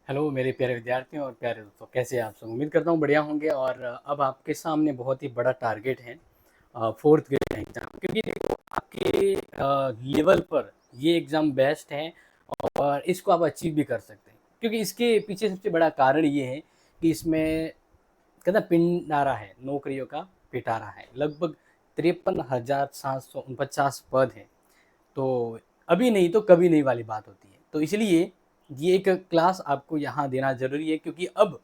Hello मेरे प्यारे विद्यार्थियों और प्यारे दोस्तों, कैसे हैं आप सब। उम्मीद करता हूँ बढ़िया होंगे। और अब आपके सामने बहुत ही बड़ा टारगेट है, फोर्थ ग्रेड एग्जाम। क्योंकि देखो आपके लेवल पर ये एग्ज़ाम बेस्ट है और इसको आप अचीव भी कर सकते हैं। क्योंकि इसके पीछे सबसे बड़ा कारण ये है कि इसमें कहते हैं पिंडारा है, नौकरियों का पिटारा है। लगभग 53,749 पद हैं। तो अभी नहीं तो कभी नहीं वाली बात होती है। तो इसलिए ये एक क्लास आपको यहाँ देना ज़रूरी है, क्योंकि अब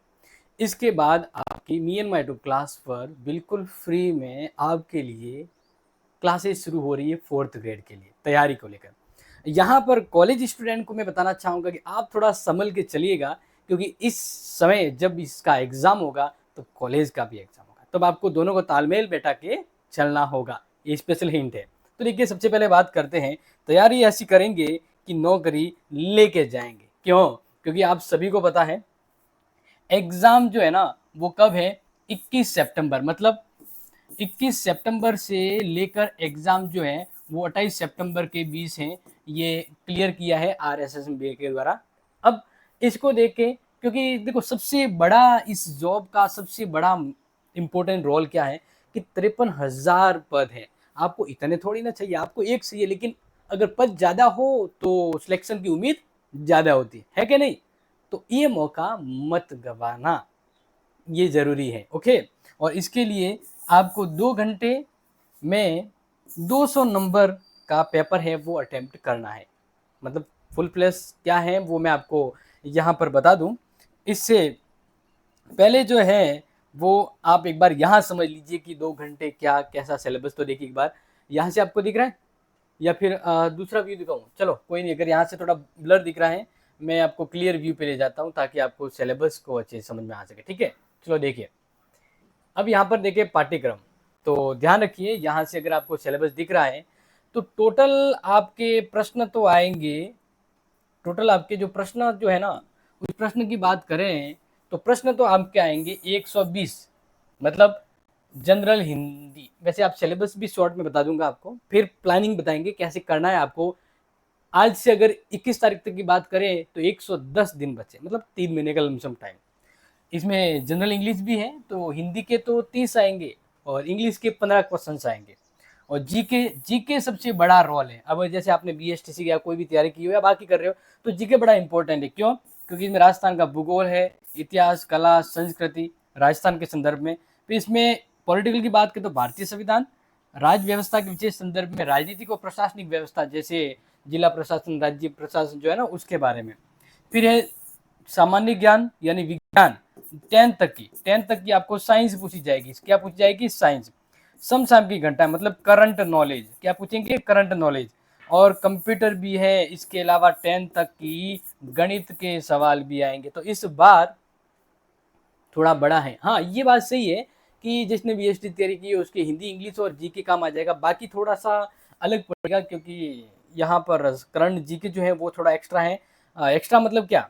इसके बाद आपकी me and my two class पर बिल्कुल फ्री में आपके लिए क्लासेस शुरू हो रही है फोर्थ ग्रेड के लिए तैयारी को लेकर। यहाँ पर कॉलेज स्टूडेंट को मैं बताना चाहूँगा कि आप थोड़ा संभल के चलिएगा, क्योंकि इस समय जब इसका एग्ज़ाम होगा तो कॉलेज का भी एग्ज़ाम होगा, तब आपको दोनों को तालमेल बैठा के चलना होगा। ये स्पेशल हिंट है। तो देखिए, सबसे पहले बात करते हैं। तैयारी ऐसी करेंगे कि नौकरी लेके जाएंगे। क्यों? क्योंकि आप सभी को पता है एग्ज़ाम जो है ना वो कब है, 21 सितंबर। मतलब 21 सितंबर से लेकर एग्ज़ाम जो है वो 28 सितंबर के बीच हैं। ये क्लियर किया है RSSB के द्वारा। अब इसको देख के, क्योंकि देखो सबसे बड़ा इस जॉब का सबसे बड़ा इम्पोर्टेंट रोल क्या है कि 53,000 पद है। आपको इतने थोड़ी ना चाहिए, आपको एक चाहिए, लेकिन अगर पद ज़्यादा हो तो सिलेक्शन की उम्मीद ज़्यादा होती है कि नहीं। तो ये मौका मत गवाना, ये ज़रूरी है। ओके। और इसके लिए आपको 2 घंटे में 200 नंबर का पेपर है वो अटेम्प्ट करना है। मतलब फुल प्लस क्या है वो मैं आपको यहाँ पर बता दूँ। इससे पहले जो है वो आप एक बार यहाँ समझ लीजिए कि 2 घंटे क्या कैसा सिलेबस। तो देखिए एक बार यहाँ से आपको दिख रहा है या फिर दूसरा व्यू दिखाऊँ। चलो कोई नहीं, अगर यहाँ से थोड़ा ब्लर दिख रहा है मैं आपको क्लियर व्यू पे ले जाता हूँ ताकि आपको सिलेबस को अच्छे से समझ में आ सके। ठीक है, चलो देखिए। अब यहाँ पर देखिए पाठ्यक्रम, तो ध्यान रखिए यहाँ से अगर आपको सिलेबस दिख रहा है तो टोटल आपके प्रश्न तो आएंगे। टोटल आपके जो प्रश्न जो है ना, उस प्रश्न की बात करें तो प्रश्न तो आपके आएंगे 120। मतलब जनरल हिंदी। वैसे आप सिलेबस भी शॉर्ट में बता दूंगा आपको, फिर प्लानिंग बताएंगे कैसे करना है आपको। आज से अगर 21 तारीख तक की बात करें तो 110 दिन बचे, मतलब 3 महीने का लमसम टाइम। इसमें जनरल इंग्लिश भी है, तो हिंदी के तो 30 आएंगे और इंग्लिश के 15 क्वेश्चन आएंगे। और जीके जीके सबसे बड़ा रोल है। अब जैसे आपने BSTC या कोई भी तैयारी की हो या बाकी कर रहे हो तो जीके बड़ा इंपॉर्टेंट है। क्यों? क्योंकि इसमें राजस्थान का भूगोल है, इतिहास, कला, संस्कृति, राजस्थान के संदर्भ में। फिर इसमें पॉलिटिकल की बात करें तो भारतीय संविधान, राज्य व्यवस्था के विशेष संदर्भ में राजनीतिक और प्रशासनिक व्यवस्था, जैसे जिला प्रशासन, राज्य प्रशासन जो है ना उसके बारे में। फिर है सामान्य ज्ञान यानी विज्ञान, 10th तक की आपको साइंस पूछी जाएगी। क्या पूछी जाएगी? साइंस। समसामयिक घंटा मतलब करंट नॉलेज, क्या पूछेंगे? Current knowledge. और कंप्यूटर भी है। इसके अलावा 10th तक की गणित के सवाल भी आएंगे। तो इस बार थोड़ा बड़ा है। हाँ, ये बात सही है कि जिसने BST तैयारी की है उसके हिंदी, इंग्लिश और जीके काम आ जाएगा। बाकी थोड़ा सा अलग पड़ेगा, क्योंकि यहाँ पर करंट जीके जो है वो थोड़ा एक्स्ट्रा है। एक्स्ट्रा मतलब क्या?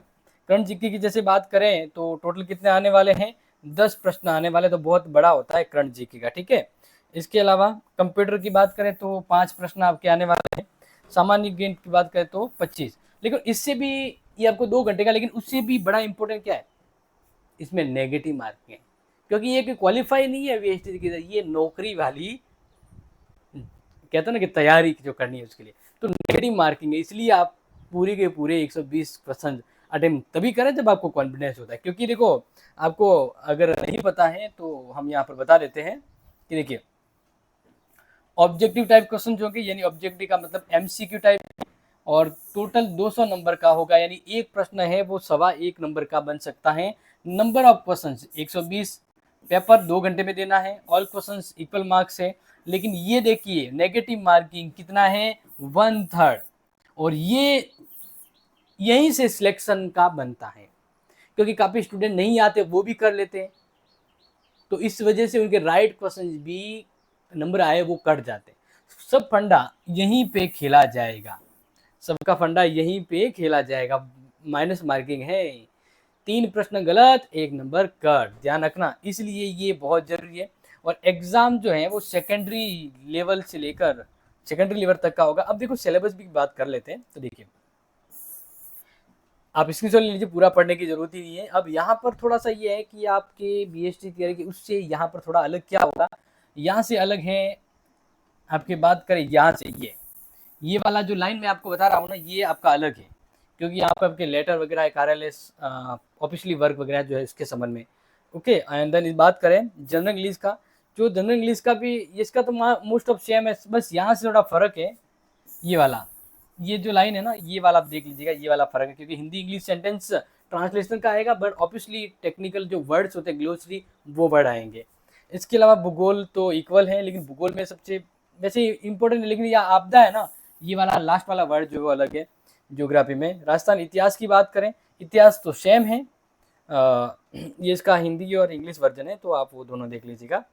करंट जीके की जैसे बात करें तो टोटल कितने आने वाले हैं? 10 प्रश्न आने वाले। तो बहुत बड़ा होता है करंट जीके का। ठीक है। इसके अलावा कंप्यूटर की बात करें तो 5 प्रश्न आपके आने वाले हैं। सामान्य ज्ञान की बात करें तो 25। लेकिन इससे भी, ये आपको 2 घंटे का, लेकिन उससे भी बड़ा इंपॉर्टेंट क्या है, इसमें नेगेटिव मार्किंग है। क्योंकि ये क्वालिफाई नहीं है VST की, ये नौकरी वाली कहते हैं ना कि तैयारी जो करनी है उसके लिए। तो नेगेटिव मार्किंग है, इसलिए आप पूरे के पूरे 120% अटेम्प्ट तभी करें जब आपको कॉन्फिडेंस होता है। क्योंकि देखो, आपको अगर नहीं पता है तो हम यहाँ पर बता देते हैं कि देखिए ऑब्जेक्टिव टाइप क्वेश्चन जो होंगे, यानी ऑब्जेक्टिव का मतलब MCQ टाइप, और टोटल 200 नंबर का होगा। यानी एक प्रश्न है वो 1.25 नंबर का बन सकता है। Number of questions 120। पेपर 2 घंटे में देना है। ऑल क्वेश्चंस इक्वल मार्क्स है। लेकिन ये देखिए नेगेटिव मार्किंग कितना है? 1/3। और ये यहीं से सिलेक्शन का बनता है, क्योंकि काफ़ी स्टूडेंट नहीं आते, वो भी कर लेते हैं। तो इस वजह से उनके राइट क्वेश्चन भी नंबर आए वो कट जाते हैं। सब फंडा यहीं पे खेला जाएगा। सबका फंडा यहीं पे खेला जाएगा। माइनस मार्किंग है। 3 प्रश्न गलत, 1 नंबर कट, ध्यान रखना। इसलिए ये बहुत जरूरी है। और एग्जाम जो है वो सेकेंडरी लेवल से लेकर सेकेंडरी लेवल तक का होगा। अब देखो सिलेबस की बात कर लेते हैं। तो देखिए आप स्क्रीनशॉट ले लीजिए, पूरा पढ़ने की जरूरत ही नहीं है। अब यहाँ पर थोड़ा सा ये है कि आपके बीएसटी तैयारी की उससे यहाँ पर थोड़ा अलग क्या होगा, यहाँ से अलग है। आपकी बात करें यहाँ से, ये वाला जो लाइन मैं आपको बता रहा हूँ ना, ये आपका अलग है, क्योंकि यहाँ पर आपके लेटर वगैरह, कार्यालय, ऑफिशियली वर्क वगैरह जो है इसके संबंध में। ओके, एंड देन बात करें जनरल इंग्लिश का, जो जनरल इंग्लिश का भी इसका तो मोस्ट ऑफ सेम है, बस यहाँ से थोड़ा फर्क है। ये वाला, ये जो लाइन है ना, ये वाला आप देख लीजिएगा, ये वाला फर्क है, क्योंकि हिंदी इंग्लिश सेंटेंस ट्रांसलेशन का आएगा, बट ऑब्वियसली टेक्निकल जो वर्ड्स होते हैं ग्लोसरी, वो वर्ड आएंगे। इसके अलावा भूगोल तो इक्वल है, लेकिन भूगोल में सबसे वैसे इंपॉर्टेंट है, लेकिन यह आपदा है ना, ये वाला लास्ट वाला वर्ड जो है वो अलग है ज्योग्राफी में। राजस्थान इतिहास की बात करें, इतिहास तो सेम है, ये इसका हिंदी और इंग्लिश वर्जन है, तो आप वो दोनों देख लीजिएगा।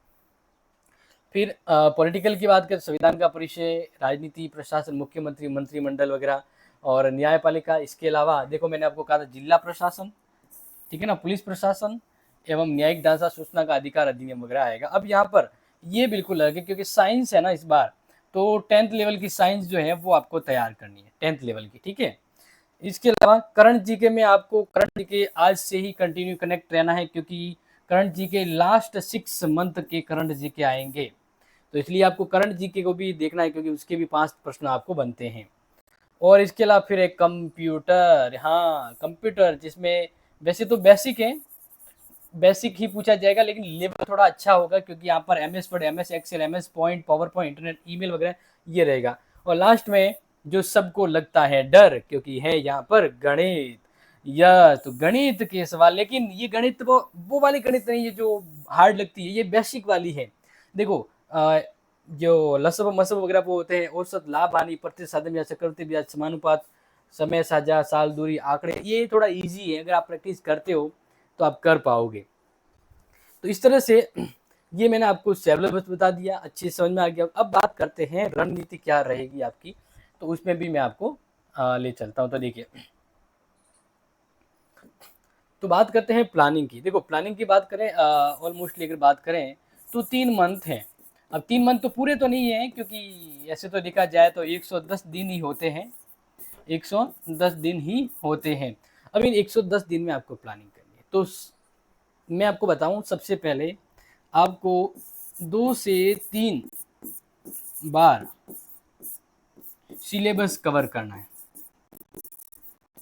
फिर पॉलिटिकल की बात करें, संविधान का परिचय, राजनीति, प्रशासन, मुख्यमंत्री, मंत्रिमंडल वगैरह, और न्यायपालिका। इसके अलावा देखो मैंने आपको कहा था जिला प्रशासन, ठीक है ना, पुलिस प्रशासन एवं न्यायिक ढांचा, सूचना का अधिकार अधिनियम वगैरह आएगा। अब यहाँ पर ये बिल्कुल अलग है, क्योंकि साइंस है ना इस बार, तो 10th लेवल की साइंस जो है वो आपको तैयार करनी है, 10th लेवल की, ठीक है। इसके अलावा करंट जीके में आपको करंट जीके आज से ही कंटिन्यू कनेक्ट रहना है, क्योंकि करंट जीके लास्ट 6 मंथ के करंट जीके आएंगे, तो इसलिए आपको करंट जीके को भी देखना है, क्योंकि उसके भी 5 प्रश्न आपको बनते हैं। और इसके अलावा फिर एक कंप्यूटर, हाँ कंप्यूटर, जिसमें वैसे तो बेसिक है, बेसिक ही पूछा जाएगा, लेकिन लेवल थोड़ा अच्छा होगा, क्योंकि यहाँ पर MS word, MS Excel, MS point, power point, internet, email वगैरह ये रहेगा। और लास्ट में जो सबको लगता है डर, क्योंकि है यहाँ पर गणित, या तो गणित के सवाल, लेकिन ये गणित वो वाली गणित नहीं है जो हार्ड लगती है, ये बेसिक वाली है। देखो जो लसब मसब वगैरह वो होते हैं, औसत, लाभ, हानि, प्रतिशत, साधन ब्याज, चक्रवृद्धि ब्याज, समानुपात, समय साझा, साल, दूरी, आंकड़े, ये थोड़ा इजी है, अगर आप प्रैक्टिस करते हो तो आप कर पाओगे। तो इस तरह से ये मैंने आपको सिलेबस बता दिया, अच्छी समझ में आ गया। अब बात करते हैं रणनीति क्या रहेगी आपकी, तो उसमें भी मैं आपको ले चलता हूँ। तो देखिए, तो बात करते हैं प्लानिंग की। देखो प्लानिंग की बात करें, ऑलमोस्टली अगर बात करें तो 3 मंथ हैं। अब 3 मंथ तो पूरे तो नहीं है, क्योंकि ऐसे तो देखा जाए तो 110 दिन ही होते हैं, 110 दिन ही होते हैं। अब इन 110 दिन में आपको प्लानिंग करनी है, तो मैं आपको बताऊं, सबसे पहले आपको 2 से 3 बार सिलेबस कवर करना है,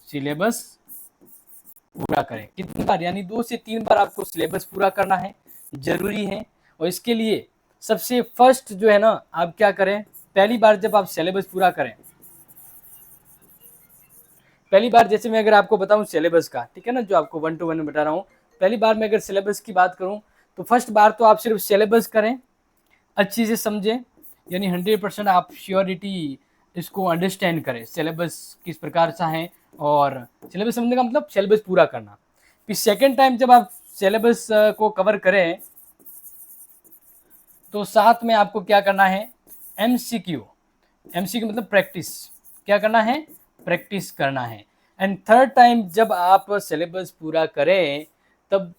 सिलेबस पूरा करें। कितनी बार, यानी 2 से 3 बार आपको सिलेबस पूरा करना है, जरूरी है। और इसके लिए सबसे फर्स्ट जो है ना, आप क्या करें, पहली बार जब आप सिलेबस पूरा करें, पहली बार जैसे मैं अगर आपको बताऊं सिलेबस का, ठीक है ना, जो आपको 1 to 1 बता रहा हूं, पहली बार मैं अगर सिलेबस की बात करूं, तो फर्स्ट बार तो आप सिर्फ सिलेबस करें, अच्छी से समझें, यानी 100% आप श्योरिटी इसको अंडरस्टैंड करें, सिलेबस किस प्रकार सा है, और सिलेबस समझने का मतलब सिलेबस पूरा करना। फिर सेकेंड टाइम जब आप सिलेबस को कवर करें, तो साथ में आपको क्या करना है, MCQ, MCQ मतलब प्रैक्टिस, क्या करना है, प्रैक्टिस करना है। एंड थर्ड टाइम जब आप सिलेबस पूरा करें, तब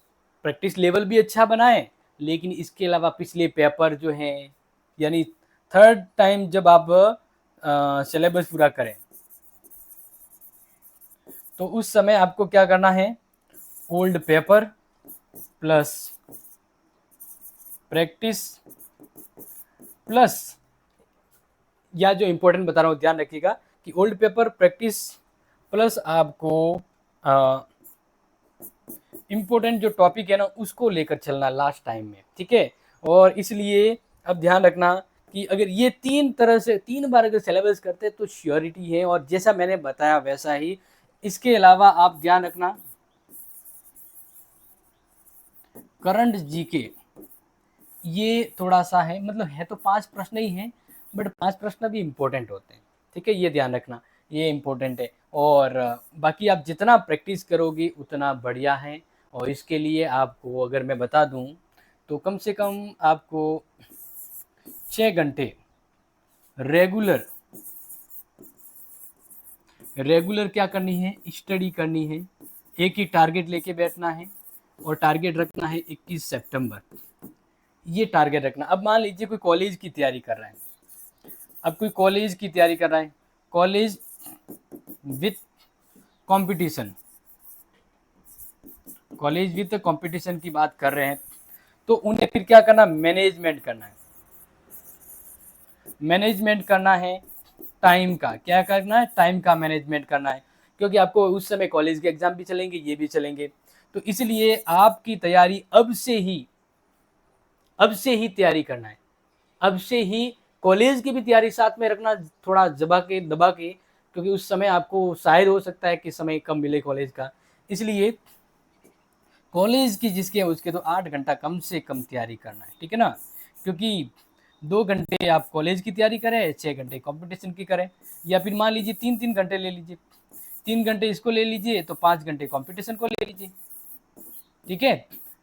प्रैक्टिस लेवल भी अच्छा बनाएं, लेकिन इसके अलावा पिछले पेपर जो हैं, यानी थर्ड टाइम जब आप सिलेबस पूरा करें, तो उस समय आपको क्या करना है, old paper plus practice plus, या जो इंपॉर्टेंट बता रहा हूँ ध्यान रखिएगा कि ओल्ड पेपर, प्रैक्टिस प्लस आपको इंपॉर्टेंट जो टॉपिक है ना उसको लेकर चलना लास्ट टाइम में, ठीक है। और इसलिए अब ध्यान रखना कि अगर ये 3 तरह से 3 बार अगर सिलेबस करते तो श्योरिटी है, और जैसा मैंने बताया वैसा ही। इसके अलावा आप ध्यान रखना, करंट जीके ये थोड़ा सा है, मतलब है तो 5 प्रश्न ही हैं, बट 5 प्रश्न भी इम्पोर्टेंट होते हैं, ठीक है, ये ध्यान रखना, ये इम्पोर्टेंट है। और बाकी आप जितना प्रैक्टिस करोगे उतना बढ़िया है। और इसके लिए आपको अगर मैं बता दूं, तो कम से कम आपको 6 घंटे रेगुलर क्या करनी है, स्टडी करनी है। एक ही टारगेट लेके बैठना है, और टारगेट रखना है 21 सितंबर, ये टारगेट रखना। अब मान लीजिए कोई कॉलेज की तैयारी कर रहा है, अब कोई कॉलेज की तैयारी कर रहा है, college with competition, college with competition की बात कर रहे हैं तो उन्हें फिर क्या करना, मैनेजमेंट करना है, मैनेजमेंट करना है टाइम का, क्या करना है, टाइम का मैनेजमेंट करना है, क्योंकि आपको उस समय कॉलेज के एग्जाम भी चलेंगे, ये भी चलेंगे। तो इसलिए आपकी तैयारी अब से ही तैयारी करना है, अब से ही कॉलेज की भी तैयारी साथ में रखना, थोड़ा दबा के, क्योंकि उस समय आपको शायद हो सकता है कि समय कम मिले कॉलेज का। इसलिए कॉलेज की जिसके उसके तो 8 घंटा कम से कम तैयारी करना है, ठीक है ना, क्योंकि 2 घंटे आप कॉलेज की तैयारी करें, 6 घंटे कंपटीशन की करें, या फिर मान लीजिए 3-3 घंटे ले लीजिए, 3 घंटे इसको ले लीजिए तो 5 घंटे कंपटीशन को ले लीजिए, ठीक है।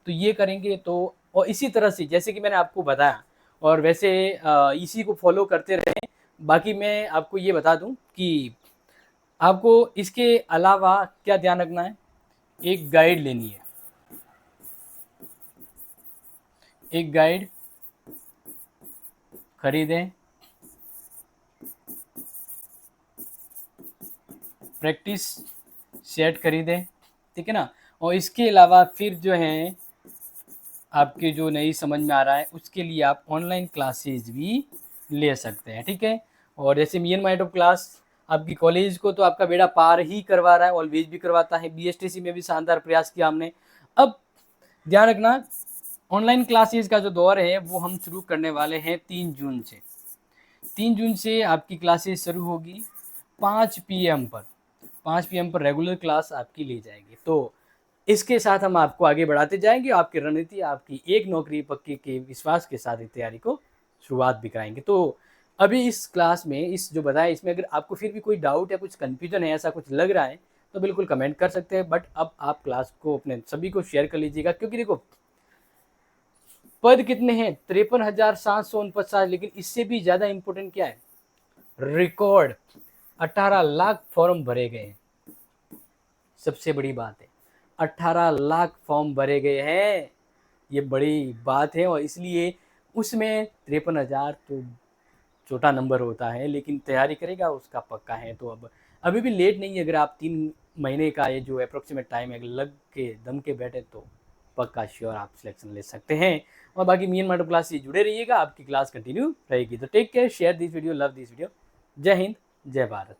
तो ये करेंगे तो, और इसी तरह से जैसे कि मैंने आपको बताया, और वैसे इसी को फॉलो करते रहें। बाकी मैं आपको ये बता दूं कि आपको इसके अलावा क्या ध्यान रखना है, एक गाइड लेनी है, एक गाइड खरीदें, प्रैक्टिस सेट खरीदें, ठीक है ना। और इसके अलावा फिर जो है आपके जो नहीं समझ में आ रहा है उसके लिए आप ऑनलाइन क्लासेज भी ले सकते हैं, ठीक है। और जैसे मी एंड माई टॉप क्लास आपकी कॉलेज को तो आपका बेड़ा पार ही करवा रहा है, ऑलवेज भी करवाता है, बीएसटीसी में भी शानदार प्रयास किया हमने। अब ध्यान रखना, ऑनलाइन क्लासेज का जो दौर है वो हम शुरू करने वाले हैं 3 जून से। 3 जून से आपकी क्लासेस शुरू होगी 5 PM पर, 5 PM पर रेगुलर क्लास आपकी ली जाएगी। तो इसके साथ हम आपको आगे बढ़ाते जाएंगे, आपकी रणनीति, आपकी एक नौकरी पक्की के विश्वास के साथ तैयारी को शुरुआत भी कराएंगे। तो अभी इस क्लास में इस जो बताया इसमें अगर आपको फिर भी कोई डाउट या कुछ कन्फ्यूजन है, ऐसा कुछ लग रहा है तो बिल्कुल कमेंट कर सकते हैं। बट अब आप क्लास को अपने सभी को शेयर कर लीजिएगा, क्योंकि देखो पद कितने हैं, 53,749, लेकिन इससे भी ज़्यादा इम्पोर्टेंट क्या है, रिकॉर्ड 18 लाख फॉर्म भरे गए हैं। सबसे बड़ी बात है 18 लाख फॉर्म भरे गए हैं, ये बड़ी बात है। और इसलिए उसमें 53,000 तो छोटा नंबर होता है, लेकिन तैयारी करेगा उसका पक्का है। तो अब अभी भी लेट नहीं है, अगर आप 3 महीने का ये जो अप्रोक्सीमेट टाइम है लग के दम के बैठे तो पक्का श्योर आप सिलेक्शन ले सकते हैं। और बाकी me and my top class से जुड़े रहिएगा, आपकी क्लास कंटिन्यू रहेगी। तो take care, share this video, love this video. जय हिंद, जय भारत।